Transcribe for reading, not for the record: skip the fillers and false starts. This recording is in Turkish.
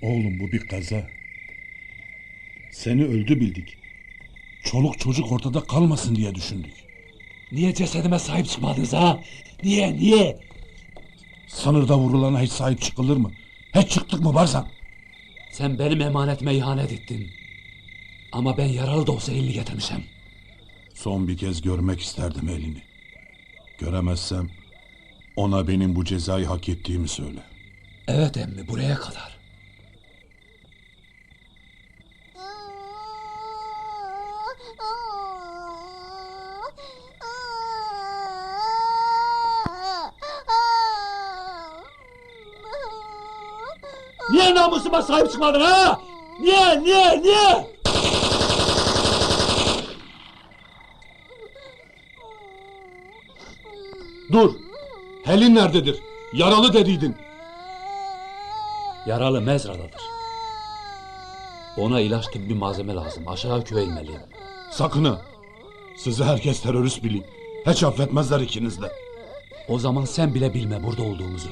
Oğlum bu bir kaza. Seni öldü bildik. Çoluk çocuk ortada kalmasın diye düşündük. Niye cesedime sahip çıkmadınız ha? Niye? Sınırda vurulana hiç sahip çıkılır mı? Hiç çıktık mı Barzan? Sen benim emanetime ihanet ettin. Ama ben yaralı da olsa elini getirmişim. Son bir kez görmek isterdim elini. Göremezsem ona benim bu cezayı hak ettiğimi söyle. Evet emmi, buraya kadar. Niye namusuma sahip çıkmadın ha? Niye? Dur! Helin nerededir? Yaralı dediydin. Yaralı mezradadır. Ona ilaç gibi bir malzeme lazım. Aşağı köye inmeliyim. Sakın ha! Sizi herkes terörist biliyor. Hiç affetmezler ikiniz de. O zaman sen bile bilme burada olduğumuzu.